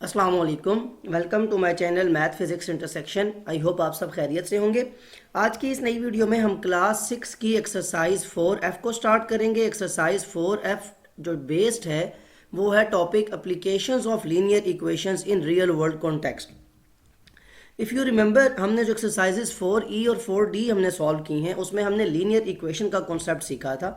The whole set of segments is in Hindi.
अस्सलाम वालेकुम। Welcome to my channel math physics intersection. I hope आप सब खैरियत से होंगे। आज की इस नई वीडियो में हम क्लास 6 की एक्सरसाइज 4F को स्टार्ट करेंगे। एक्सरसाइज 4F जो बेस्ड है वो है topic applications of linear equations in real world context. If you remember, हमने जो एक्सरसाइजेस 4E और 4D हमने सॉल्व की हैं उसमें हमने लीनियर इक्वेशन का कॉन्सेप्ट सीखा था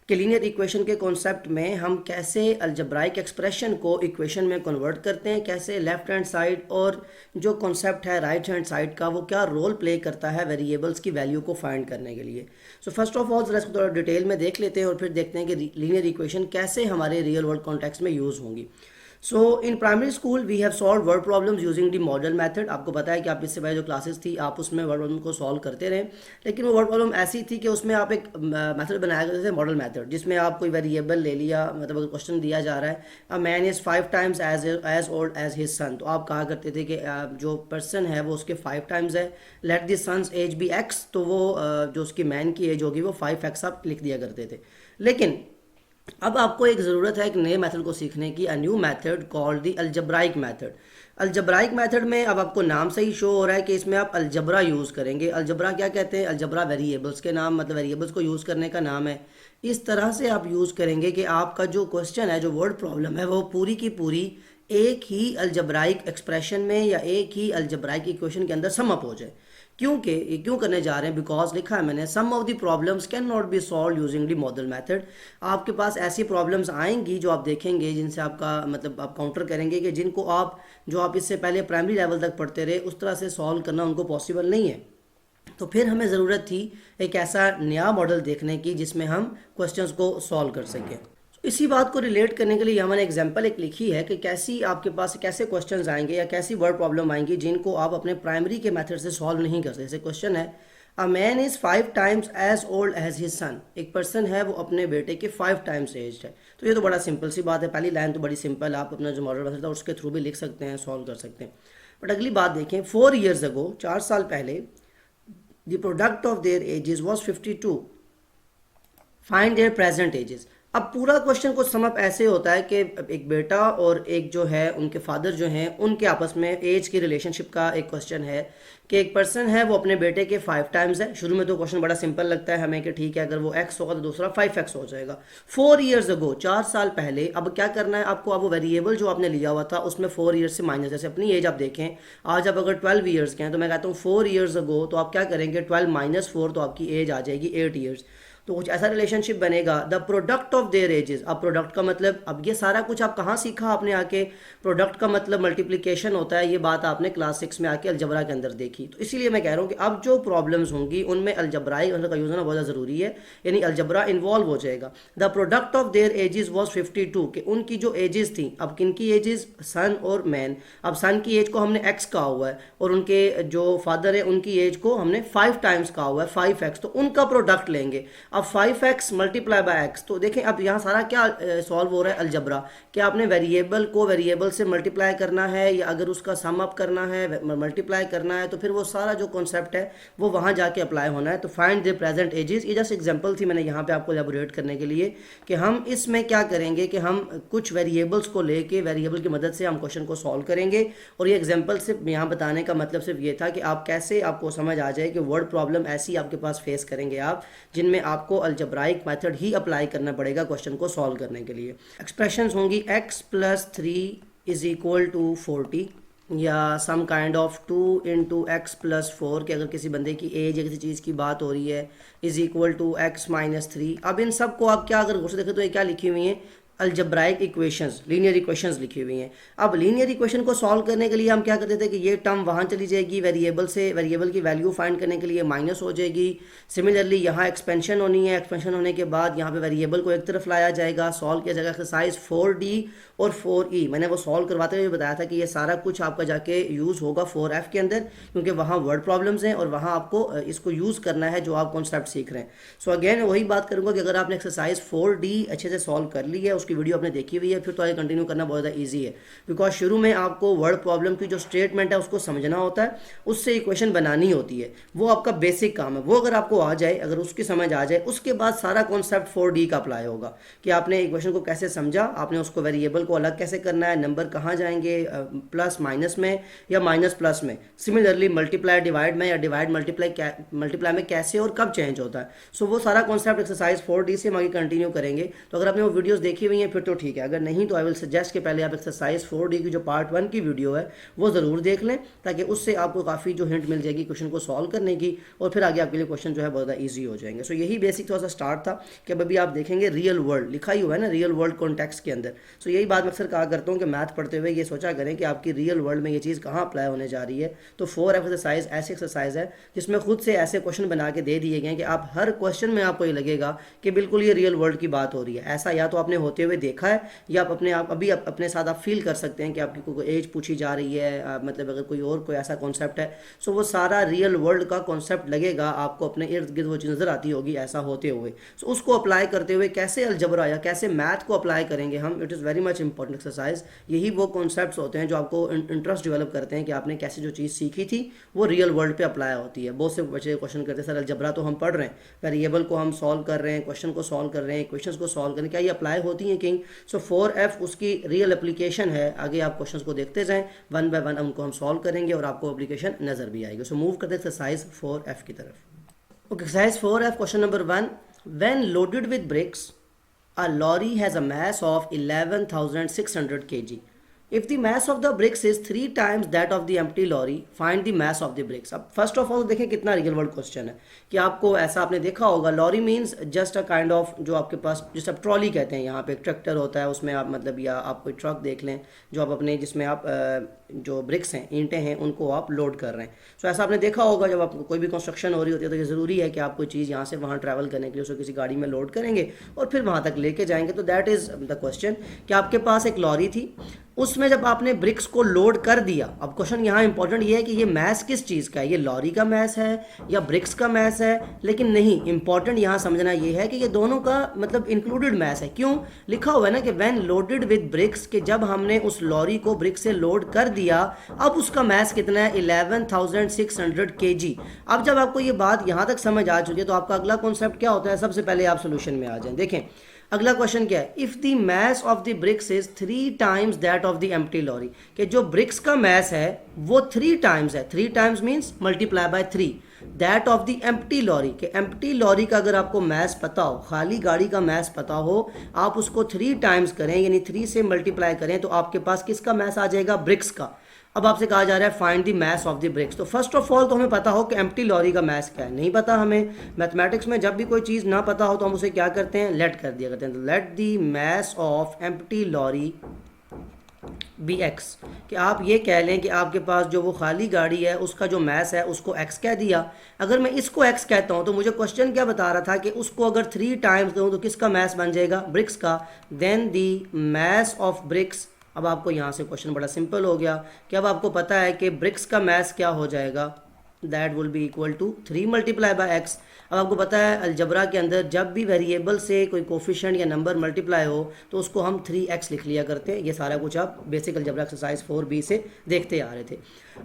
कि लीनियर इक्वेशन के कॉन्सेप्ट में हम कैसे अलजेब्राइक एक्सप्रेशन को इक्वेशन में कन्वर्ट करते हैं, कैसे लेफ्ट हैंड साइड और जो कॉन्सेप्ट है राइट हैंड साइड का वो क्या रोल प्ले करता है वेरिएबल्स की वैल्यू को फाइंड करने के लिए। सो फर्स्ट ऑफ ऑल जरा इसको थोड़ा डिटेल में देख लेते हैं और फिर देखते हैं कि लीनियर इक्वेशन कैसे हमारे रियल वर्ल्ड कॉन्टेक्स्ट में यूज़ होंगी। So in primary school we have solve word problems using the model method. आपको पता है कि आप इससे पहले जो क्लासेस थी आप उसमें वर्ड प्रॉब्लम को सॉल्व करते रहे, लेकिन वो वर्ड प्रॉब्लम ऐसी थी कि उसमें आप एक मेथड बनाया करते थे मॉडल मेथड, जिसमें आप कोई वेरिएबल ले लिया, मतलब अगर क्वेश्चन दिया जा रहा है a man is 5 times as old as his son, तो आप कहा करते थे कि जो पर्सन है वो उसके 5 टाइम्स है, let the son's age be X, तो वो जो उसकी मैन की एज होगी वो 5x आप लिख दिया करते थे। लेकिन अब आपको एक ज़रूरत है एक नए मेथड को सीखने की, a new method called the algebraic method. Algebraic method में अब आपको नाम से ही शो हो रहा है कि इसमें आप अलजबरा यूज़ करेंगे। अलजबरा क्या कहते हैं? अलजबरा वेरिएबल्स के नाम, मतलब वेरिएबल्स को यूज़ करने का नाम है। इस तरह से आप यूज़ करेंगे कि आपका जो क्वेश्चन है, जो वर्ड प्रॉब्लम है, वो पूरी की पूरी एक ही अलजब्राइक एक्सप्रेशन में या एक ही अलजब्राइक इक्वेशन के अंदर सम अप हो जाए। क्योंकि ये क्यों करने जा रहे हैं? बिकॉज लिखा है मैंने, some of the problems can not be solve using the model method. आपके पास ऐसी प्रॉब्लम्स आएंगी जो आप देखेंगे, जिनसे आपका मतलब आप काउंटर करेंगे कि जिनको आप जो आप इससे पहले प्राइमरी लेवल तक पढ़ते रहे उस तरह से सॉल्व करना उनको पॉसिबल नहीं है। तो फिर हमें ज़रूरत थी एक ऐसा नया मॉडल देखने की जिसमें हम क्वेश्चंस को सॉल्व कर सकें। इसी बात को रिलेट करने के लिए हमने एग्जांपल एक लिखी है कि कैसी आपके पास कैसे क्वेश्चंस आएंगे या कैसी वर्ड प्रॉब्लम आएंगी जिनको आप अपने प्राइमरी के मेथड से सॉल्व नहीं कर सकते। जैसे क्वेश्चन है, a man is 5 times as old as his son. एक पर्सन है वो अपने बेटे के 5 टाइम्स एज है। तो ये तो बड़ा सिंपल सी बात है, पहली लाइन तो बड़ी सिंपल, आप अपना जो मॉडल मेथड था उसके थ्रू भी लिख सकते हैं, सॉल्व कर सकते हैं। बट अगली बात देखें, 4 years अगो, 4 साल पहले, the product of their edges was 52, find there present ages. अब पूरा क्वेश्चन को समअप ऐसे होता है कि एक बेटा और एक जो है उनके फादर जो हैं उनके आपस में एज की रिलेशनशिप का एक क्वेश्चन है कि एक पर्सन है वो अपने बेटे के 5 टाइम्स है। शुरू में तो क्वेश्चन बड़ा सिंपल लगता है हमें कि ठीक है, अगर वो x होगा तो दूसरा 5x हो जाएगा। 4 years अगो, 4 साल पहले, अब क्या करना है आपको? अब वो वेरिएबल जो आपने लिया हुआ था उसमें 4 years से माइनस, जैसे अपनी एज आप देखें, आज आप अगर 12 years के हैं तो मैं कहता हूँ 4 years अगो, तो आप क्या करेंगे? 12 - 4, तो आपकी एज आ जाएगी 8 years। तो कुछ ऐसा रिलेशनशिप बनेगा, the product of their edges. अब प्रोडक्ट का मतलब, अब ये सारा कुछ आप कहाँ सीखा आपने आके? प्रोडक्ट का मतलब मल्टीप्लिकेशन होता है, ये बात आपने क्लास 6 में आके अलजबरा के अंदर देखी। तो इसीलिए मैं कह रहा हूँ कि अब जो प्रॉब्लम्स होंगी उनमें अलजबराई का यूज़ होना बहुत ज़्यादा ज़रूरी है, यानी अलजबरा इन्वॉल्व हो जाएगा। The product of their edges was 52, कि उनकी जो एजेस थी, अब किन की एजेस? सन और मैन। अब सन की एज को हमने एक्स कहा हुआ है और उनके जो फादर है उनकी एज को हमने 5 टाइम्स कहा हुआ है, 5x, तो उनका प्रोडक्ट लेंगे। अब 5x मल्टीप्लाई बाय एक्स, तो देखें अब यहाँ सारा क्या सॉल्व हो रहा है? अलजबरा। क्या आपने वेरिएबल को वेरिएबल से मल्टीप्लाई करना है या अगर उसका सम अप करना है, मल्टीप्लाई करना है, तो फिर वो सारा जो कॉन्सेप्ट है वो वहाँ जाके अप्लाई होना है। तो फाइंड द प्रेजेंट एजेस, ये जस्ट एग्जांपल थी मैंने यहाँ पे आपको एलेबोरेट करने के लिए कि हम इसमें क्या करेंगे कि हम कुछ वेरिएबल्स को लेके वेरिएबल की मदद से हम क्वेश्चन को सॉल्व करेंगे। और ये एग्जांपल सिर्फ यहाँ बताने का मतलब सिर्फ ये था कि आप कैसे आपको समझ आ जाए कि वर्ड प्रॉब्लम ऐसी आपके पास फेस करेंगे आप, जिनमें आपको अलजब्राइक मेथड ही अप्लाई करना पड़ेगा क्वेश्चन को सॉल्व करने के लिए। एक्सप्रेशंस होंगी x+3 = 40 या सम काइंड ऑफ 2 × x + 4, कि अगर किसी बंदे की एज या किसी चीज़ की बात हो रही है, =x - 3। अब इन सब को आप क्या अगर गौर से देखें तो ये क्या लिखी हुई है? अलजब्राइक इक्वेशंस, लीनियर इक्वेशंस लिखी हुई हैं। अब लीनियर इक्वेशन को सॉल्व करने के लिए हम क्या करते थे कि ये टर्म वहाँ चली जाएगी, वेरिएबल से वेरिएबल की वैल्यू फाइंड करने के लिए माइनस हो जाएगी। सिमिलरली यहाँ एक्सपेंशन होनी है, एक्सपेंशन होने के बाद यहाँ पे वेरिएबल को एक तरफ लाया जाएगा, सॉल्व किया जाएगा। एक्सरसाइज 4D और 4E मैंने वो सॉल्व करवाते हुए बताया था कि ये सारा कुछ आपका जाके यूज़ होगा 4F के अंदर, क्योंकि वहाँ वर्ड प्रॉब्लम्स हैं और वहाँ आपको इसको यूज़ करना है जो आप कॉन्सेप्ट सीख रहे हैं। सो अगेन वही बात करूँगा कि अगर आपने एक्सरसाइज 4D अच्छे से सॉल्व कर ली है, उसकी वीडियो आपने देखी हुई है, फिर तो आगे कंटिन्यू करना बहुत ज़्यादा ईजी है, बिकॉज शुरू में आपको वर्ड प्रॉब्लम की जो स्टेटमेंट है उसको समझना होता है, उससे इक्वेशन बनानी होती है, वो आपका बेसिक काम है। वो अगर आपको आ जाए, अगर उसकी समझ आ जाए, उसके बाद सारा कॉन्सेप्ट 4D का अप्लाई होगा कि आपने इक्वेशन को कैसे समझा, आपने उसको वेरिएबल को अलग कैसे करना है, नंबर कहाँ जाएंगे, प्लस माइनस में या माइनस प्लस में, सिमिलरली मल्टीप्लाई डिवाइड में या डिवाइड मल्टीप्लाई में कैसे और कब चेंज होता है। सो वो सारा कॉन्सेप्ट एक्सरसाइज 4D से हम आगे कंटिन्यू करेंगे। तो अगर आपने वो वीडियोस देखी हुई हैं फिर तो ठीक है, अगर नहीं तो आई विल सजेस्ट कि पहले आप एक्सरसाइज 4D की जो पार्ट 1 की वीडियो है वो ज़रूर देख लें, ताकि उससे आपको काफ़ी जो हिंट मिल जाएगी क्वेश्चन को सॉल्व करने की, और फिर आगे आपके लिए क्वेश्चन जो है बहुत ज़्यादा ईजी हो जाएंगे। सो यही बेसिक थोड़ा सा स्टार्ट था कि अब अभी आप देखेंगे रियल वर्ल्ड लिखा ही हुआ है ना, रियल वर्ल्ड कॉन्टेक्स्ट के अंदर। सो यही बात मैं अक्सर कहा करता हूँ कि मैथ पढ़ते हुए ये सोचा करें कि आपकी रियल वर्ल्ड में ये चीज़ कहाँ अप्लाई होने जा रही है। तो 4F एक्सरसाइज ऐसी एक्सरसाइज है जिसमें खुद से ऐसे क्वेश्चन बना के दे दिए गए हैं कि आप हर क्वेश्चन में आपको ये लगेगा कि बिल्कुल ये रियल वर्ल्ड की बात हो रही है। ऐसा या तो आपने होते हुए देखा है, या आप अभी अपने साथ आप फील कर सकते हैं कि आपकी कोई एज पूछी जा रही है, मतलब अगर कोई ऐसा कॉन्सेप्ट है, सो वो सारा रियल वर्ल्ड का कॉन्सेप्ट लगेगा आपको, अपने इर्द गिर्द वो चीज़ नज़र आती होगी ऐसा होते हुए। सो उसको अप्लाई करते हुए कैसे अलजबरा या कैसे मैथ को अप्लाई करेंगे हम, it is very much important exercise. यही वो कॉन्सेप्ट्स होते हैं जो आपको इंटरेस्ट डेवलप करते हैं कि आपने कैसे जो चीज़ सीखी थी वो रियल वर्ल्ड पे अप्लाई होती है। बहुत से बच्चे क्वेश्चन करते हैं सर अलजबरा तो हम पढ़ रहे हैं, वेरिएबल को हम सॉल्व कर रहे हैं, क्वेश्चन को सॉल्व कर रहे हैं, क्वेश्चन को सॉल्व करें, क्या ये अप्लाई होती हैं किंग? सो 4F उसकी रियल एप्लीकेशन है। आगे आप क्वेश्चन को देखते जाएं, वन बाय वन उनको हम सॉल्व करेंगे और आपको एप्लीकेशन नजर भी आएगी। सो मूव करते हैं एक्सरसाइज 4F की तरफ। Okay, exercise 4F question number 1, when loaded with bricks a lorry has a mass of 11,600 kg. If the mass of the bricks is 3 times that of the empty lorry, find the mass of the bricks. अब फर्स्ट ऑफ ऑल देखें कितना रियल वर्ल्ड क्वेश्चन है कि आपको ऐसा आपने देखा होगा, lorry means just a kind of जो आपके पास जिस आप ट्रॉली कहते हैं, यहाँ पे एक ट्रैक्टर होता है उसमें आप मतलब, या आप कोई ट्रक देख लें जो आप अपने जिसमें आप जो ब्रिक्स हैं, ईंटें हैं, उनको आप लोड कर रहे हैं। सो ऐसा आपने देखा होगा जब आपको कोई भी कंस्ट्रक्शन हो रही होती है तो ये ज़रूरी है कि आप कोई चीज़ यहाँ से वहाँ ट्रैवल करने के लिए उसको किसी गाड़ी में लोड करेंगे और फिर वहाँ तक लेके जाएंगे। तो दैट इज़ द क्वेश्चन कि आपके पास एक लॉरी थी, उसमें जब आपने ब्रिक्स को लोड कर दिया, अब क्वेश्चन यहाँ इंपॉर्टेंट ये है कि ये मैस किस चीज़ का है, ये लॉरी का मैस है या ब्रिक्स का मैस है? लेकिन नहीं, इंपॉर्टेंट यहाँ समझना ये है कि ये दोनों का मतलब इंक्लूडेड मैस है। क्यों? लिखा हुआ है ना कि व्हेन लोडेड विद ब्रिक्स, कि जब हमने उस लॉरी को ब्रिक्स से लोड कर दिया, अब उसका मैस कितना है? 11,600 kg। अब जब आपको ये बात यहाँ तक समझ आ चुकी है तो आपका अगला कॉन्सेप्ट क्या होता है? सबसे पहले आप सोल्यूशन में आ जाएं। देखें अगला क्वेश्चन क्या है, if the mass of the bricks is 3 times that of the empty lorry, कि जो ब्रिक्स का मैस है वो 3 टाइम्स है, 3 times means multiply by 3 that of the empty lorry, कि एम्प्टी लॉरी का अगर आपको मैस पता हो, खाली गाड़ी का मैस पता हो, आप उसको 3 टाइम्स करें यानी 3 से मल्टीप्लाई करें तो आपके पास किसका मैस आ जाएगा? ब्रिक्स का। अब आपसे कहा जा रहा है find the mass of the bricks. तो फर्स्ट ऑफ ऑल तो हमें पता हो कि एम्प्टी लॉरी का मैस क्या है, नहीं पता हमें। मैथमेटिक्स में जब भी कोई चीज़ ना पता हो तो हम उसे क्या करते हैं? लेट कर दिया करते हैं। तो let the mass of empty lorry be X, कि आप ये कह लें कि आपके पास जो वो खाली गाड़ी है उसका जो मैस है उसको एक्स कह दिया। अगर मैं इसको एक्स कहता हूँ तो मुझे क्वेश्चन क्या बता रहा था कि उसको अगर 3 टाइम्स दूँ तो किसका मैस बन जाएगा? ब्रिक्स का। Then the mass of bricks, अब आपको यहाँ से क्वेश्चन बड़ा सिंपल हो गया कि अब आपको पता है कि ब्रिक्स का मैस क्या हो जाएगा? That will be equal to 3 multiply by X. अब आपको पता है अलजबरा के अंदर जब भी वेरिएबल से कोई कोफिशिएंट या नंबर मल्टीप्लाई हो तो उसको हम 3x लिख लिया करते हैं। ये सारा कुछ आप बेसिक अलजबरा एक्सरसाइज 4B से देखते आ रहे थे।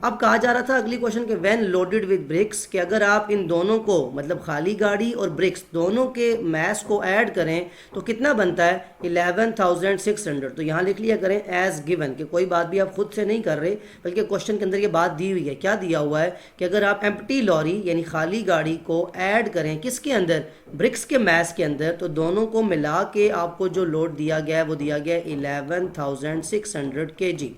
अब कहा जा रहा था अगली क्वेश्चन के व्हेन लोडेड विद ब्रिक्स, कि अगर आप इन दोनों को मतलब खाली गाड़ी और ब्रिक्स दोनों के मैस को ऐड करें तो कितना बनता है? 11,600। तो यहाँ लिख लिया करें एज गिवन, कि कोई बात भी आप खुद से नहीं कर रहे बल्कि क्वेश्चन के अंदर ये बात दी हुई है। क्या दिया हुआ है कि अगर आप एम्प्टी लॉरी यानी खाली गाड़ी को ऐड करें किसके अंदर? ब्रिक्स के मैस के अंदर, तो दोनों को मिला के आपको जो लोड दिया गया है वो दिया गया है 11,600 kg।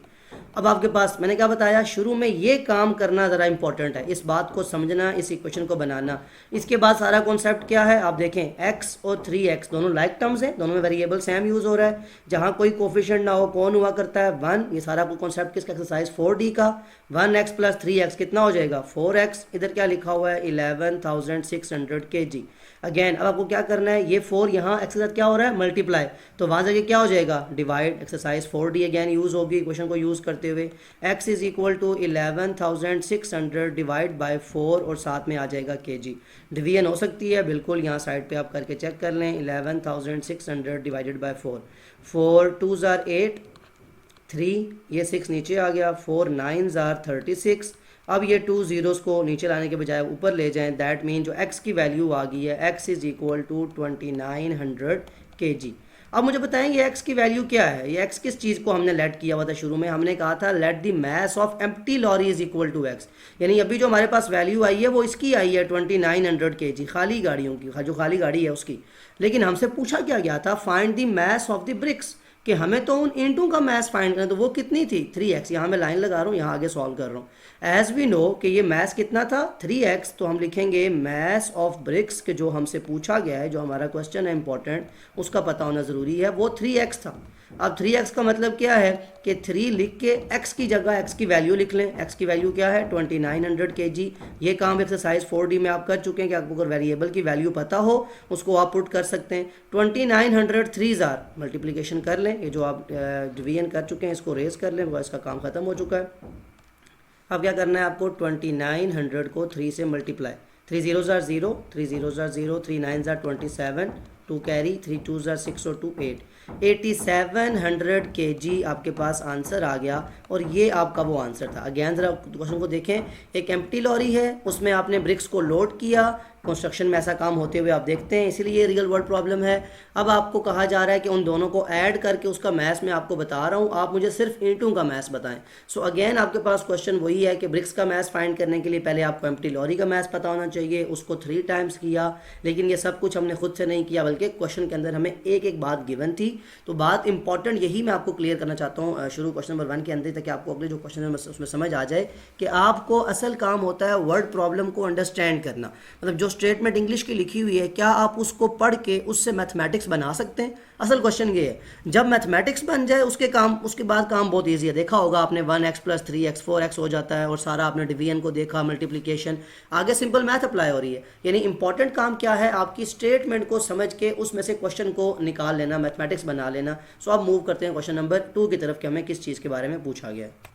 अब आपके पास मैंने क्या बताया शुरू में, ये काम करना ज़रा इंपॉर्टेंट है, इस बात को समझना, इस इक्वेशन को बनाना। इसके बाद सारा कॉन्सेप्ट क्या है आप देखें, x और 3x दोनों लाइक टर्म्स हैं, दोनों में वेरिएबल सेम यूज़ हो रहा है। जहाँ कोई कोफिशिएंट ना हो कौन हुआ करता है? 1। ये सारा कॉन्सेप्ट किसका? एक्सरसाइज 4D का। 1x + 3x कितना हो जाएगा? 4x। इधर क्या लिखा हुआ है? 11,600 kg। अगेन अब आपको क्या करना है, ये 4 यहाँ एक्स के साथ क्या हो रहा है? मल्टीप्लाई, तो वहाँ जाके क्या हो जाएगा? Divide. Exercise 4D again use होगी, इक्वेशन को यूज़ करते करते हुए x is equal to 11,600 divide by 4 और साथ में आ जाएगा kg। डिवीजन हो सकती है, बिल्कुल यहाँ साइड पे आप करके चेक कर लें। 11,600 डिवाइडेड बाय 4, 4 2s are 8, 3 ये 6 नीचे आ गया, 4 9s are 36। अब ये 2 ज़ीरोज़ को नीचे लाने के बजाय ऊपर ले जाएं, दैट मीन जो x की वैल्यू आ गई है x is equal to 2900 kg। अब मुझे बताएं ये x की वैल्यू क्या है, ये x किस चीज़ को हमने लेट किया हुआ था शुरू में, हमने कहा था let the mass of empty lorry is equal to x, यानी अभी जो हमारे पास वैल्यू आई है वो इसकी आई है 2900 kg, खाली गाड़ियों की, जो खाली गाड़ी है उसकी। लेकिन हमसे पूछा क्या गया था, find the mass of the bricks, कि हमें तो उन ईंटों का मैस फाइंड करना, तो वो कितनी थी 3x। यहाँ मैं लाइन लगा रहा हूँ, यहाँ आगे सॉल्व कर रहा हूँ। एज वी नो कि ये मैस कितना था 3x, तो हम लिखेंगे मैस ऑफ ब्रिक्स के जो हमसे पूछा गया है, जो हमारा क्वेश्चन है इंपॉर्टेंट, उसका पता होना ज़रूरी है, वो 3x था। अब 3x का मतलब क्या है कि 3 लिख के x की जगह x की वैल्यू लिख लें। x की वैल्यू क्या है 2900 kg। ये काम एक्सरसाइज 4D में आप कर चुके हैं कि आपको अगर वेरिएबल की वैल्यू पता हो उसको आप पुट कर सकते हैं। 2900 3s are मल्टीप्लिकेशन कर लें, ये जो आप डिवीजन कर चुके हैं इसको रेज कर लें, वो इसका काम ख़त्म हो चुका है। अब क्या करना है आपको, 2900 को 3 से multiply, 3 0s are 0, 3 0s are 0, 3 9s are 27, 2 carry, 3 2s are 6 और 2 8, 8700 kg आपके पास आंसर आ गया। और ये आपका वो आंसर था। अगेन ज़रा क्वेश्चन को देखें, एक एम्प्टी लॉरी है, उसमें आपने ब्रिक्स को लोड किया, कंस्ट्रक्शन में ऐसा काम होते हुए आप देखते हैं, इसीलिए रियल वर्ल्ड प्रॉब्लम है। अब आपको कहा जा रहा है कि उन दोनों को ऐड करके उसका मैथ मैं आपको बता रहा हूँ, आप मुझे सिर्फ ईंटों का मैथ बताएं। सो अगेन आपके पास क्वेश्चन वही है कि ब्रिक्स का मैथ फाइंड करने के लिए पहले आपको एम्प्टी लॉरी का मैथ पता होना चाहिए, उसको 3 टाइम्स किया। लेकिन ये सब कुछ हमने खुद से नहीं किया, बल्कि क्वेश्चन के अंदर हमें एक एक बात गिवन थी। तो बात इंपॉर्टेंट यही मैं आपको क्लियर करना चाहता हूँ शुरू क्वेश्चन नंबर 1 के अंदर, ताकि आपको अगले जो क्वेश्चन है उसमें समझ आ जाए कि आपको असल काम होता है वर्ड प्रॉब्लम को अंडरस्टैंड करना। मतलब जो स्टेटमेंट इंग्लिश की लिखी हुई है, क्या आप उसको पढ़ के उससे मैथमेटिक्स बना सकते हैं? असल क्वेश्चन ये है। जब मैथमेटिक्स बन जाए उसके बाद काम बहुत ईजी है। देखा होगा आपने 1x + 3x 4x हो जाता है, और सारा आपने डिवीजन को देखा, मल्टीप्लिकेशन, आगे सिंपल मैथ अप्लाई हो रही है। यानी इंपॉर्टेंट काम क्या है, आपकी स्टेटमेंट को समझ के उसमें से क्वेश्चन को निकाल लेना, मैथमेटिक्स बना लेना। सो अब मूव करते हैं क्वेश्चन नंबर 2 की तरफ कि हमें किस चीज़ के बारे में पूछा गया है।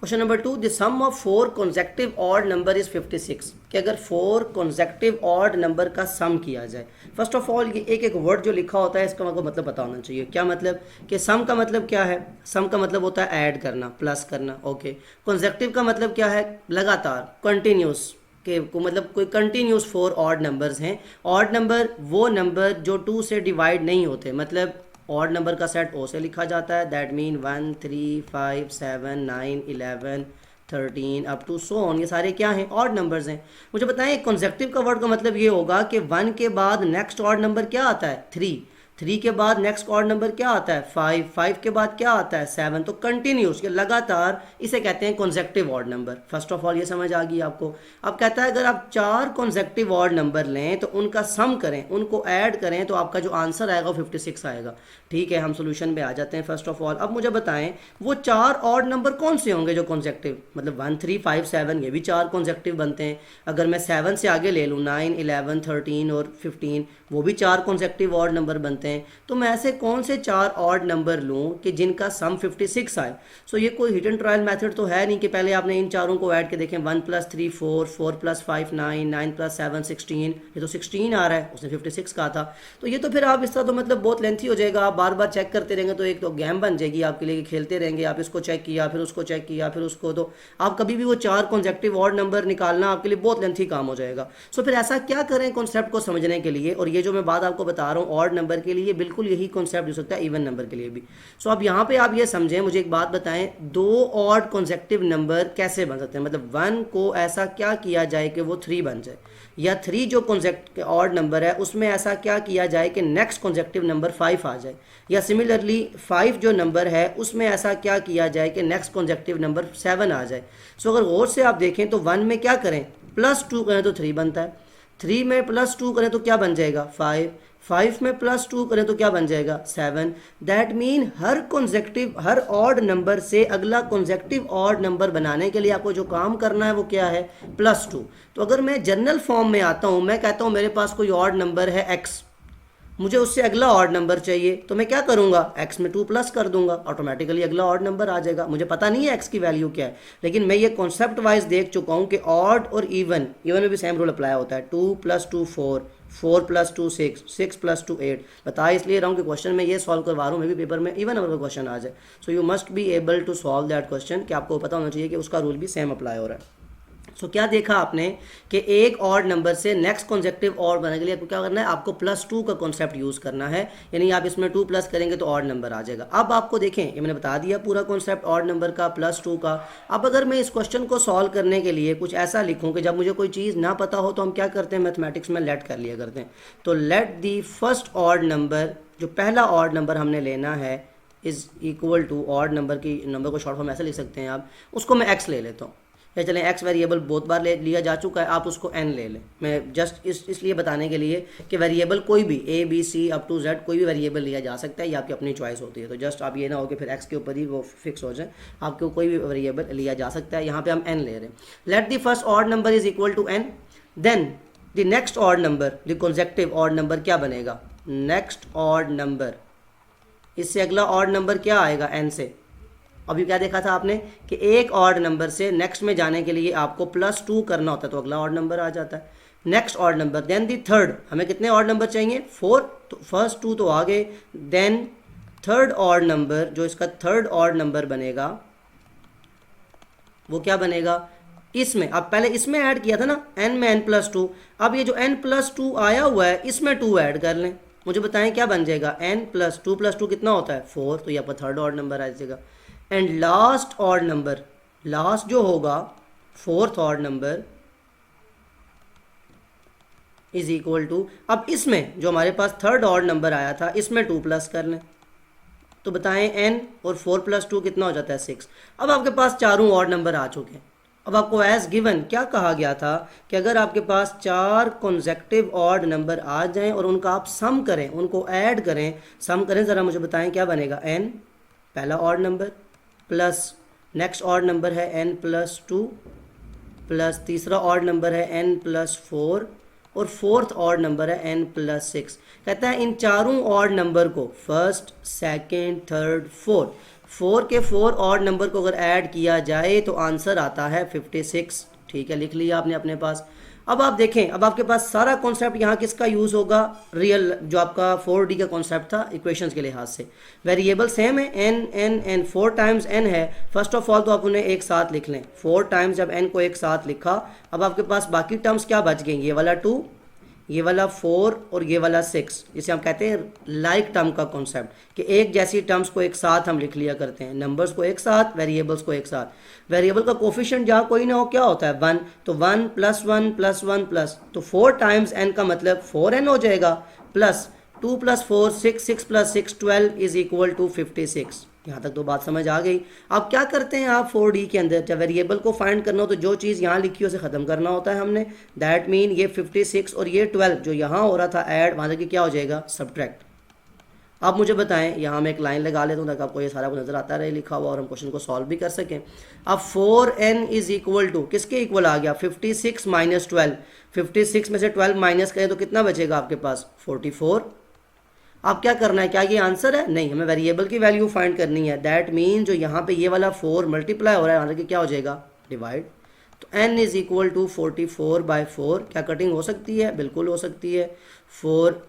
Question number 2, the sum of 4 consecutive odd number is 56, कि अगर 4 कॉन्सेक्टिव ऑड नंबर का सम किया जाए। फर्स्ट ऑफ ऑल ये एक एक वर्ड जो लिखा होता है इसका आपको मतलब पता होना चाहिए। क्या मतलब कि सम का मतलब क्या है? सम का मतलब होता है ऐड करना, प्लस करना। ओके, कॉन्सेक्टिव का मतलब क्या है? लगातार, कंटिन्यूस, के को मतलब कोई कंटिन्यूस 4 ऑड नंबर्स हैं। ऑड नंबर वो नंबर जो 2 से डिवाइड नहीं होते, मतलब ऑड नंबर का सेट ओ से लिखा जाता है, that mean 1 3 5 7 9 11 13 up to so on, ये सारे क्या हैं? ऑड नंबर्स हैं। मुझे बताएं कॉन्सेक्टिव का वर्ड का मतलब ये होगा कि 1 के बाद नेक्स्ट ऑड नंबर क्या आता है? 3, 3 के बाद नेक्स्ट ऑड नंबर क्या आता है? 5, 5 के बाद क्या आता है? 7। तो कंटिन्यूस, ये लगातार, इसे कहते हैं consecutive odd number. First of all ये समझ आ गई आपको। अब कहता है अगर आप 4 कॉन्सेक्टिव ऑड नंबर लें तो उनका सम करें, उनको ऐड करें, तो आपका जो आंसर आएगा वो 56 आएगा। ठीक है, हम सोल्यूशन पे आ जाते हैं। फर्स्ट ऑफ ऑल अब मुझे बताएं वो 4 ऑड नंबर कौन से होंगे जो कॉन्सेक्टिव, मतलब 1 3 5 7, ये भी 4 कॉन्सेक्टिव बनते हैं। अगर मैं 7 से आगे ले लूँ 9 11 13 और 15, वो भी 4 कॉन्सेक्टिव ऑड नंबर बनते हैं। तो मैं ऐसे कौन से 4 ऑड नंबर लूं कि जिनका सम 56 आए? सो ये कोई हिट एंड ट्रायल मेथड तो है नहीं कि पहले आपने इन चारों को ऐड के देखें। 1 + 3 4, 4 + 5 9, 9 + 7 16, ये तो 16 आ रहा है, उसने 56 कहा था। तो ये तो फिर आप इस तरह तो मतलब बहुत लेंथी हो जाएगा, आप बार बार चेक करते रहेंगे तो एक तो गेम बन जाएगी आपके लिए, खेलते रहेंगे आप, इसको चेक किया फिर उसको चेक किया फिर उसको, तो आप कभी भी वो 4 कॉन्सेक्टिव ऑड नंबर निकालना आपके लिए बहुत लेंथी काम हो जाएगा। सो फिर ऐसा क्या करें कॉन्सेप्ट को समझने के लिए, और ये जो मैं बात आपको बता रहा हूँ ऑड नंबर के लिए बिल्कुल यही कॉन्सेप्ट हो सकता है इवन नंबर के लिए भी। सो अब यहाँ पे आप ये समझें, मुझे एक बात बताएं, 2 ऑड कॉन्सेक्टिव नंबर कैसे बन सकते हैं? मतलब 1 को ऐसा क्या किया जाए कि वो 3 बन जाए, या 3 जो कॉन्सेक्टिव ऑड नंबर है उसमें ऐसा क्या किया जाए कि नेक्स्ट कॉन्सेक्टिव नंबर 5 आ जाए, या सिमिलरली 5 जो नंबर है उसमें ऐसा क्या किया जाए कि नेक्स्ट कॉन्सेक्टिव नंबर 7 आ जाए। सो अगर गौर से आप देखें तो 1 में क्या करें, +2 करें तो 3 बनता है, 3 में +2 करें तो क्या बन जाएगा? 5, 5 में +2 करें तो क्या बन जाएगा? 7। That mean her odd number से अगला कॉन्सेक्टिव ऑड नंबर बनाने के लिए आपको जो काम करना है वो क्या है? +2। तो अगर मैं जनरल फॉर्म में आता हूँ, मैं कहता हूँ मेरे पास कोई ऑड नंबर है x, मुझे उससे अगला ऑड नंबर चाहिए, तो मैं क्या करूंगा, x में 2 प्लस कर दूंगा, ऑटोमेटिकली अगला ऑड नंबर आ जाएगा। मुझे पता नहीं है x की वैल्यू क्या है, लेकिन मैं ये कॉन्सेप्ट वाइज देख चुका हूँ कि ऑड और इवन में भी सेम रूल अप्लाई होता है। 2 + 2 4, 4 + 2 6, 6 + 2 8। बता इसलिए रहा हूँ कि क्वेश्चन में ये सॉल्व करवा रहा हूँ, मैं भी पेपर में इवन नंबर का क्वेश्चन आ जाए। So you must be able to solve that question, कि आपको पता होना चाहिए कि उसका रूल भी सेम अप्लाई हो रहा है। सो क्या देखा आपने कि एक ऑड नंबर से नेक्स्ट कॉन्सेक्टिव ऑड बनाने के लिए आपको क्या करना है, आपको +2 का कॉन्सेप्ट यूज़ करना है, यानी आप इसमें 2 प्लस करेंगे तो ऑड नंबर आ जाएगा। अब आपको देखें, ये मैंने बता दिया पूरा कॉन्सेप्ट ऑड नंबर का +2 का। अब अगर मैं इस क्वेश्चन को सॉल्व करने के लिए कुछ ऐसा लिखूं कि जब मुझे कोई चीज़ ना पता हो तो हम क्या करते हैं, मैथमेटिक्स में लेट कर लिया करते हैं। तो let the first odd number, जो पहला ऑड नंबर हमने लेना है, is equal to odd number की नंबर को शॉर्ट फॉर्म ऐसे लिख सकते हैं आप, उसको मैं x ले लेता हूँ। या चलें x वेरिएबल बहुत बार लिया जा चुका है, आप उसको n ले लें। मैं जस्ट इसलिए बताने के लिए कि वेरिएबल कोई भी a b c up to z कोई भी वेरिएबल लिया जा सकता है, ये आपकी अपनी चॉइस होती है। तो जस्ट आप ये ना हो कि फिर x के ऊपर ही वो फिक्स हो जाए, आपको कोई भी वेरिएबल लिया जा सकता है। यहाँ पे हम n ले रहे हैं। Let the first odd number is equal to n, then the next odd number, the consecutive odd number क्या बनेगा, नेक्स्ट ऑड नंबर, इससे अगला ऑड नंबर क्या आएगा n से। अभी क्या देखा था आपने कि एक ऑड नंबर से नेक्स्ट में जाने के लिए आपको +2 करना होता है, तो अगला ऑड नंबर आ जाता है, next odd number. Then the third, हमें कितने ऑड नंबर चाहिए, 4, तो फर्स्ट 2 तो आ गए। देन थर्ड ऑड नंबर, जो इसका थर्ड ऑड नंबर बनेगा वो क्या बनेगा, इसमें अब पहले इसमें ऐड किया था ना n में n+2, अब ये जो n+2 आया हुआ है इसमें 2 ऐड कर लें। मुझे बताएं क्या बन जाएगा, n+2 + 2 कितना होता है 4, तो ये आपका थर्ड ऑड नंबर आ जाएगा। And last odd number, last जो होगा fourth odd number is equal to, अब इसमें जो हमारे पास थर्ड ऑड नंबर आया था इसमें 2 प्लस कर लें, तो बताएं n और 4 + 2 कितना हो जाता है 6। अब आपके पास चारों ऑड नंबर आ चुके हैं। अब आपको एज गिवन क्या कहा गया था कि अगर आपके पास 4 कॉन्सेक्टिव ऑड नंबर आ जाएं और उनका आप सम करें, उनको ऐड करें, सम करें, ज़रा मुझे बताएं क्या बनेगा, n पहला odd number plus next odd number है n+2 प्लस तीसरा ऑड नंबर है n+4 और फोर्थ ऑड नंबर है n+6। कहता है इन चारों ऑड नंबर को, फर्स्ट सेकंड थर्ड फोर्थ, 4 के 4 ऑड नंबर को अगर ऐड किया जाए तो आंसर आता है 56। ठीक है, लिख लिया आपने अपने पास। अब आप देखें, अब आपके पास सारा कॉन्सेप्ट यहाँ किसका यूज़ होगा, रियल जो आपका 4D का कॉन्सेप्ट था इक्वेशंस के लिहाज से। वेरिएबल सेम है, n 4 टाइम्स n है। फर्स्ट ऑफ ऑल तो आप उन्हें एक साथ लिख लें, 4 टाइम्स जब n को एक साथ लिखा, अब आपके पास बाकी टर्म्स क्या बच गए, ये वाला 2, ये वाला 4 और ये वाला 6, जिसे हम कहते हैं लाइक टर्म का कॉन्सेप्ट, कि एक जैसी टर्म्स को एक साथ हम लिख लिया करते हैं, नंबर्स को एक साथ, वेरिएबल्स को एक साथ। वेरिएबल का कोफिशिएंट जहाँ कोई ना हो क्या होता है 1, तो 1 + 1 + 1 प्लस, तो 4 टाइम्स n का मतलब 4n हो जाएगा, प्लस 2 + 4 6, 6 + 6 12 इज इक्वल टू 56। यहाँ तक तो बात समझ आ गई। अब क्या करते हैं आप 4D के अंदर, जब वेरिएबल को फाइंड करना हो तो जो चीज़ यहाँ लिखी हो उसे ख़त्म करना होता है हमने। दैट मीन ये 56 और ये 12 जो यहाँ हो रहा था ऐड, वहाँ से क्या हो जाएगा सब्ट्रैक्ट। अब मुझे बताएं, यहाँ मैं एक लाइन लगा लेता हूँ ताकि आपको ये सारा कुछ नज़र आता रहे लिखा हुआ और हम क्वेश्चन को सॉल्व भी कर सकें। अब 4n इज इक्वल टू किसके इक्वल आ गया, 56 - 12। 56 में से 12 माइनस करें तो कितना बचेगा आपके पास 44। अब क्या करना है, क्या ये आंसर है, नहीं, हमें वेरिएबल की वैल्यू फाइंड करनी है। दैट मीन जो यहाँ पे ये वाला 4 मल्टीप्लाई हो रहा है, आंसर क्या हो जाएगा डिवाइड। तो n इज इक्वल टू 44/4। क्या कटिंग हो सकती है, बिल्कुल हो सकती है। 4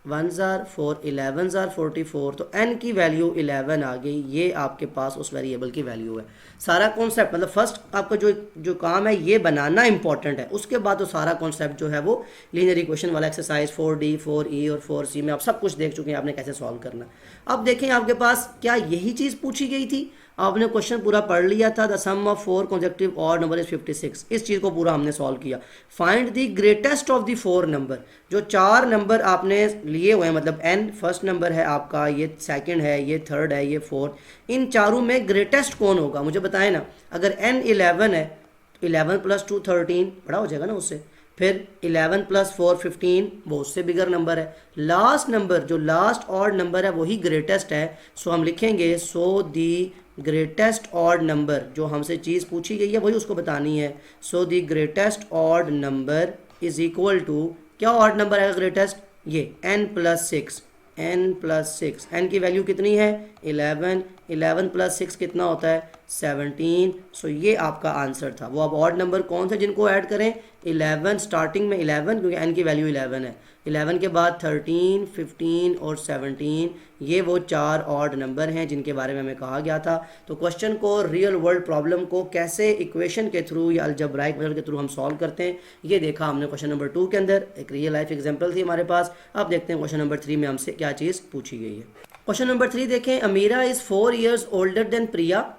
1s are 4 11s are 44, तो n की वैल्यू 11 आ गई। ये आपके पास उस वेरिएबल की वैल्यू है। सारा कॉन्सेप्ट मतलब फर्स्ट आपका जो काम है ये बनाना इंपॉर्टेंट है, उसके बाद तो सारा कॉन्सेप्ट जो है वो लीनियर इक्वेशन वाला एक्सरसाइज 4D 4E और 4C में आप सब कुछ देख चुके हैं आपने कैसे सॉल्व करना। अब देखें आपके पास क्या यही चीज़ पूछी गई थी, आपने क्वेश्चन पूरा पढ़ लिया था, the sum of 4 consecutive odd number is 56। इस चीज़ को पूरा हमने सॉल्व किया। Find the greatest of the 4 number, जो 4 नंबर आपने लिए हुए हैं, मतलब n फर्स्ट नंबर है आपका, ये सेकंड है, ये थर्ड है, ये फोर्थ, इन चारों में ग्रेटेस्ट कौन होगा मुझे बताएं ना। अगर n 11 है, 11 + 2 13 बड़ा हो जाएगा ना उससे, फिर 11 + 4 15 वो उससे बिगर नंबर है। लास्ट नंबर जो लास्ट ऑड नंबर है वही ग्रेटेस्ट है। सो हम लिखेंगे सो दी ग्रेटेस्ट ऑड नंबर, जो हमसे चीज़ पूछी गई है वही उसको बतानी है। So the greatest odd number is equal to, क्या ऑड नंबर आएगा ग्रेटेस्ट ये n+6, n+6, n की वैल्यू कितनी है 11, 11+6 कितना होता है 17। सो ये आपका आंसर था। वो अब ऑड नंबर कौन से जिनको ऐड करें 11, स्टार्टिंग में 11 क्योंकि n की वैल्यू 11 है, 11 के बाद 13, 15 और 17, ये वो 4 ऑड नंबर हैं जिनके बारे में हमें कहा गया था। तो क्वेश्चन को, रियल वर्ल्ड प्रॉब्लम को कैसे इक्वेशन के थ्रू या अलजेब्राइक मेथड के थ्रू हम सॉल्व करते हैं, ये देखा हमने क्वेश्चन नंबर 2 के अंदर। एक रियल लाइफ एग्जांपल थी हमारे पास। अब देखते हैं क्वेश्चन नंबर 3 में हमसे क्या चीज़ पूछी गई है। क्वेश्चन नंबर 3 देखें, अमीरा इज़ 4 years ओल्डर देन प्रिया।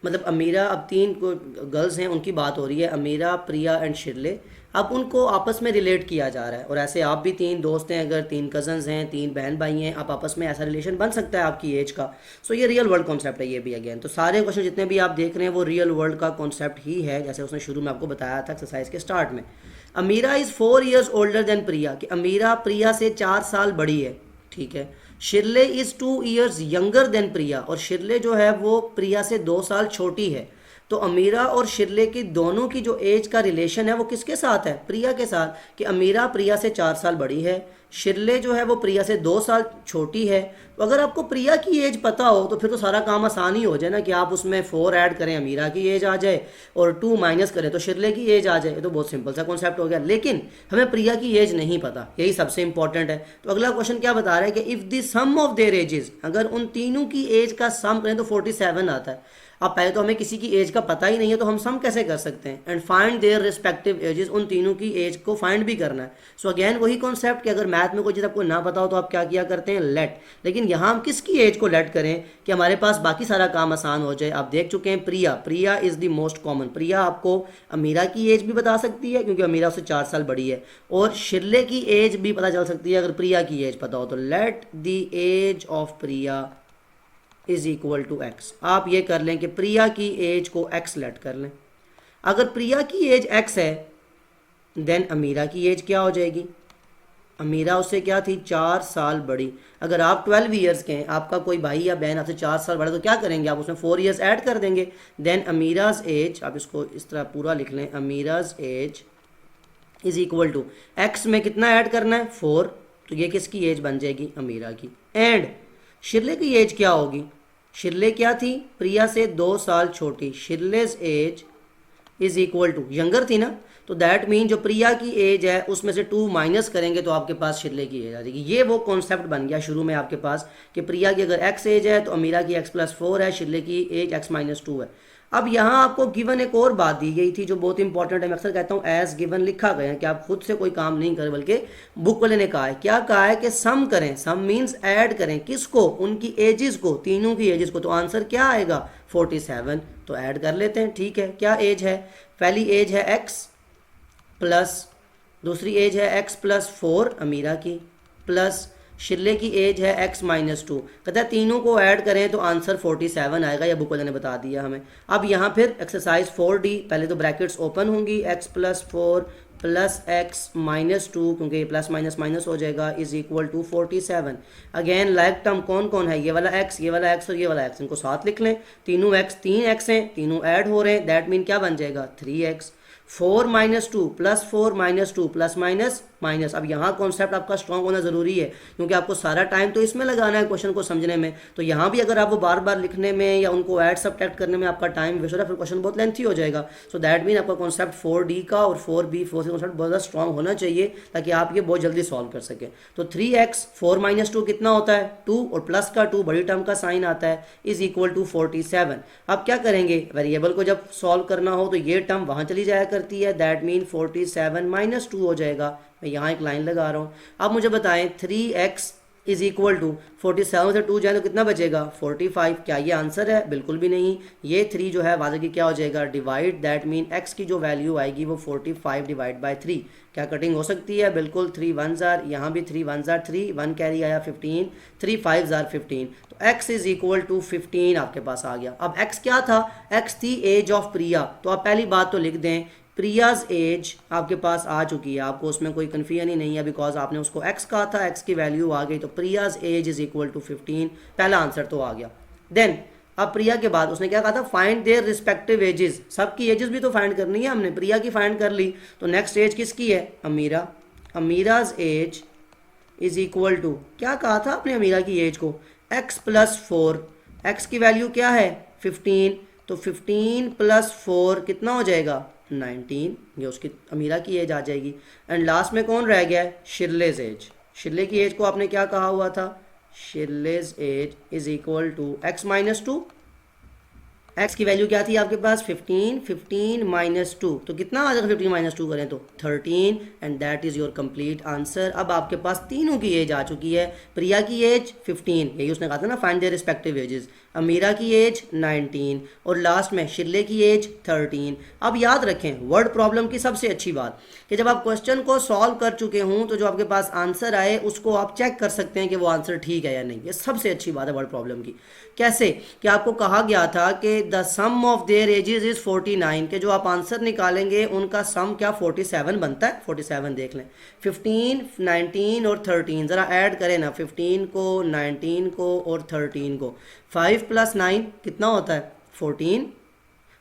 मतलब अमीरा, अब 3 गर्ल्स हैं उनकी बात हो रही है, अमीरा, प्रिया एंड शिरले। अब उनको आपस में रिलेट किया जा रहा है, और ऐसे आप भी 3 दोस्त हैं, अगर 3 कजन्स हैं, 3 बहन भाई हैं, आप आपस में ऐसा रिलेशन बन सकता है आपकी एज का। सो ये रियल वर्ल्ड कॉन्सेप्ट है ये भी अगेन। तो सारे क्वेश्चन जितने भी आप देख रहे हैं वो रियल वर्ल्ड का कॉन्सेप्ट ही है, जैसे उसने शुरू में आपको बताया था एक्सरसाइज के स्टार्ट में। अमीरा इज़ 4 years ओल्डर देन प्रिया, कि अमीरा प्रिया से 4 साल बड़ी है, ठीक है। शिरले इज़ 2 years यंगर देन प्रिया, और शिरले जो है वो प्रिया से 2 साल छोटी है। तो अमीरा और शिरले की दोनों की जो एज का रिलेशन है वो किसके साथ है, प्रिया के साथ, कि अमीरा प्रिया से 4 साल बड़ी है, शिरले जो है वो प्रिया से 2 साल छोटी है। तो अगर आपको प्रिया की एज पता हो तो फिर तो सारा काम आसान ही हो जाए ना, कि आप उसमें 4 ऐड करें, अमीरा की एज आ जाए, और 2 माइनस करें तो शिरले की एज आ जाए। ये तो बहुत सिंपल सा कॉन्सेप्ट हो गया। लेकिन हमें प्रिया की एज नहीं पता, यही सबसे इंपॉर्टेंट है। तो अगला क्वेश्चन क्या बता रहा है कि if the sum of their ages, अगर उन तीनों की एज का सम करें तो 47 आता है। अब पहले तो हमें किसी की एज का पता ही नहीं है, तो हम सम कैसे कर सकते हैं। And find their respective ages, उन तीनों की एज को फाइंड भी करना है। सो अगेन वही कॉन्सेप्ट कि अगर मैथ में कोई चीज़ आपको ना पता हो तो आप क्या किया करते हैं, लेट। लेकिन यहाँ हम किसकी एज को लेट करें कि हमारे पास बाकी सारा काम आसान हो जाए। आप देख चुके हैं प्रिया, प्रिया इज़ द मोस्ट कॉमन। प्रिया आपको अमीरा की एज भी बता सकती है क्योंकि अमीरा उससे 4 साल बड़ी है, और शिरले की एज भी पता चल सकती है अगर प्रिया की एज पता हो। तो let the age of Priya is equal to X. आप ये कर लें कि प्रिया की एज को एक्स लेट कर लें। अगर प्रिया की एज एक्स है देन अमीरा की एज क्या हो जाएगी, अमीरा उससे क्या थी 4 साल बड़ी। अगर आप 12 ईयर्स के हैं, आपका कोई भाई या बहन आपसे 4 साल बड़ा, तो क्या करेंगे आप उसमें 4 ईयर्स ऐड कर देंगे। देन अमीराज एज, आप इसको इस तरह पूरा लिख लें, Amira's age is equal to X में कितना ऐड करना है 4, तो ये किसकी एज बन जाएगी अमीरा की। एंड शिरले की एज क्या होगी, शिरले क्या थी प्रिया से 2 साल छोटी, Shirley's age is equal to younger थी ना, तो दैट मीन जो प्रिया की एज है उसमें से 2 माइनस करेंगे तो आपके पास शिरले की एज आ जाएगी। ये वो कॉन्सेप्ट बन गया शुरू में आपके पास कि प्रिया की अगर एक्स एज है तो अमीरा की x+4 है, शिरले की एज x-2 है। अब यहाँ आपको गिवन एक और बात दी गई थी जो बहुत इंपॉर्टेंट है। मैं अक्सर कहता हूँ एज गिवन लिखा गया है कि आप खुद से कोई काम नहीं करें, बल्कि बुक वाले ने कहा है। क्या कहा है कि सम करें, सम मीन्स ऐड करें, किसको, उनकी एजेस को, तीनों की एजेस को। तो आंसर क्या आएगा 47। तो ऐड कर लेते हैं, ठीक है। क्या एज है, पहली एज है x प्लस, दूसरी एज है x+4 अमीरा की, प्लस शिरले की एज है x-2। कहता है तीनों को ऐड करें तो आंसर 47 आएगा, या बुक वाले ने बता दिया हमें। अब यहाँ फिर एक्सरसाइज 4D, पहले तो ब्रैकेट्स ओपन होंगी, x+4 प्लस x-2, क्योंकि ये प्लस माइनस माइनस हो जाएगा, is equal to 47। Again like term कौन कौन है, ये वाला x, ये वाला x और ये वाला x, इनको साथ लिख लें। तीनों x 3x हैं, तीनों ऐड हो रहे हैं, दैट मीन क्या बन जाएगा 3x। 4-2 plus 4-2 plus minus minus. अब यहाँ कॉन्सेप्ट आपका स्ट्रॉन्ग होना ज़रूरी है क्योंकि आपको सारा टाइम तो इसमें लगाना है क्वेश्चन को समझने में। तो यहाँ भी अगर आप वो बार बार लिखने में या उनको ऐड सब्ट्रैक्ट करने में आपका टाइम वेस्ट हो रहा है, फिर क्वेश्चन बहुत लेंथी हो जाएगा। सो दैट मीन आपका कॉन्सेप्ट 4D का और 4B 4C कॉन्सेप्ट बहुत ज़्यादा स्ट्रॉन्ग होना चाहिए ताकि आप ये बहुत जल्दी सॉल्व कर सकें। तो 3x 4-2 कितना होता है 2, और प्लस का 2 बड़ी टर्म का साइन आता है, इज इक्वल टू 47। अब क्या करेंगे, वेरिएबल को जब सॉल्व करना हो तो ये टर्म वहाँ चली जाया करती है, दैट मीन 47-2 हो जाएगा। मैं यहाँ एक लाइन लगा रहा हूँ। अब मुझे बताएं 3x इज इक्वल टू 47 से 2 जाए तो कितना बचेगा 45। क्या ये आंसर है, बिल्कुल भी नहीं। ये 3 जो है वादे की क्या हो जाएगा डिवाइड, दैट मीन x की जो वैल्यू आएगी वो 45 डिवाइड बाई 3। क्या कटिंग हो सकती है, बिल्कुल। 3 1s are, यहाँ भी 3 1s are 3, 1 कैरी आया 15, 3 5s are 15। तो x इज इक्वल टू 15 आपके पास आ गया। अब x क्या था, x थी एज ऑफ प्रिया। तो आप पहली बात तो लिख दें प्रियाज एज आपके पास आ चुकी है, आपको उसमें कोई कन्फ्यूजन ही नहीं है बिकॉज आपने उसको x कहा था, x की वैल्यू आ गई। तो Priya's age is equal to 15, पहला आंसर तो आ गया। देन अब प्रिया के बाद उसने क्या कहा था, फाइंड देयर रिस्पेक्टिव एजेस। सबकी एजेस भी तो फाइंड करनी है हमने, प्रिया की फाइंड कर ली। तो नेक्स्ट एज किसकी है अमीरा, Amiraj age is equal to, क्या कहा था आपने अमीरा की एज को, x प्लस 4, x की वैल्यू क्या है 15, तो 15 प्लस 4 कितना हो जाएगा 19, ये उसकी अमीरा की एज आ जाएगी। एंड लास्ट में कौन रह गया है, शिरलेज एज। शिरले की एज को आपने क्या कहा हुआ था, Shirley's age is equal to x minus 2, x की वैल्यू क्या थी आपके पास 15, 15 माइनस 2, तो कितना आ जाएगा 15 माइनस 2 करें तो 13, and that is your complete answer. अब आपके पास तीनों की एज आ चुकी है, प्रिया की एज 15, यही उसने कहा था ना फाइंड देयर रिस्पेक्टिव एजेस, अमीरा की एज 19 और लास्ट में शिरले की एज 13। अब याद रखें वर्ड प्रॉब्लम की सबसे अच्छी बात कि जब आप क्वेश्चन को सॉल्व कर चुके हों तो जो आपके पास आंसर आए उसको आप चेक कर सकते हैं कि वो आंसर ठीक है या नहीं। ये सबसे अच्छी बात है वर्ड प्रॉब्लम की। कैसे कि आपको कहा गया था कि the sum of their ages is 49, के जो आप आंसर निकालेंगे उनका सम क्या 47 बनता है। 47 देख लें, 15, 19 और 13, ज़रा ऐड करें ना 15 को, 19 को और 13 को। 5 प्लस 9 कितना होता है 14,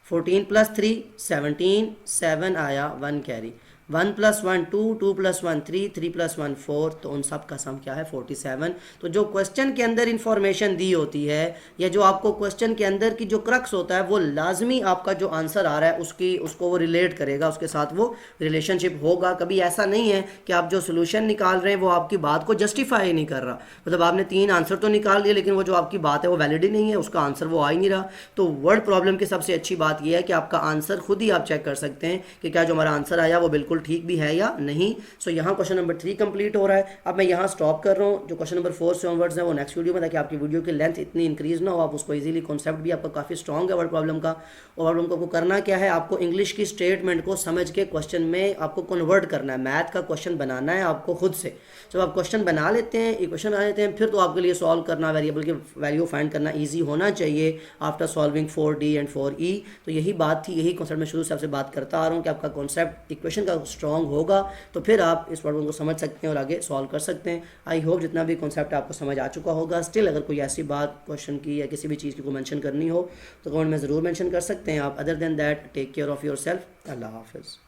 14 प्लस 3 17, 7 आया 1 कैरी, 1 प्लस 1 2, 2 प्लस 1 3, 3 प्लस 1 4, तो उन सब का सम क्या है 47। तो जो क्वेश्चन के अंदर इंफॉर्मेशन दी होती है या जो आपको क्वेश्चन के अंदर की जो क्रक्स होता है वो लाजमी आपका जो आंसर आ रहा है उसको वो रिलेट करेगा, उसके साथ वो रिलेशनशिप होगा। कभी ऐसा नहीं है कि आप जो सोल्यूशन निकाल रहे हैं वो आपकी बात को जस्टिफाई नहीं कर रहा, मतलब आपने 3 आंसर तो निकाल लिए लेकिन वो जो आपकी बात है वो वैलिड ही नहीं है, उसका आंसर वो आ ही नहीं रहा। तो वर्ड प्रॉब्लम की सबसे अच्छी बात यह है कि आपका आंसर खुद ही आप चेक कर सकते हैं कि क्या जो हमारा आंसर आया वो बिल्कुल ठीक भी है या नहीं। सो यहाँ क्वेश्चन नंबर 3 कंप्लीट हो रहा है। अब मैं यहाँ स्टॉप कर रहा हूँ, जो क्वेश्चन नंबर 4 से ऑनवर्ड्स है वो नेक्स्ट वीडियो में, ताकि आपकी वीडियो की लेंथ इतनी इंक्रीज ना हो, आप उसको इजीली, कॉन्सेप्ट भी आपका काफ़ी स्ट्रॉन्ग है वर्ड प्रॉब्लम का। और प्रॉब्लम को आपको करना क्या है, आपको इंग्लिश की स्टेटमेंट को समझ के क्वेश्चन में आपको कन्वर्ट करना है, मैथ का क्वेश्चन बनाना है आपको खुद से। जब आप क्वेश्चन बना लेते हैं, इक्वेशन बना लेते हैं, फिर तो आपके लिए सॉल्व करना, वेरिएबल की वैल्यू फाइंड करना ईजी होना चाहिए after solving 4D and 4E। तो यही बात थी, यही कॉन्सेप्ट मैं शुरू से आपसे बात करता आ रहा हूँ कि आपका कॉन्सेप्ट इक्वेशन का स्ट्रॉन्ग होगा तो फिर आप इस प्रॉब्लम को समझ सकते हैं और आगे सॉल्व कर सकते हैं। आई होप जितना भी कॉन्सेप्ट आपको समझ आ चुका होगा। स्टिल अगर कोई ऐसी बात क्वेश्चन की या किसी भी चीज़ की को मेंशन करनी हो तो कमेंट में ज़रूर मेंशन कर सकते हैं आप। Other than that take care of yourself. अल्लाह हाफिज़।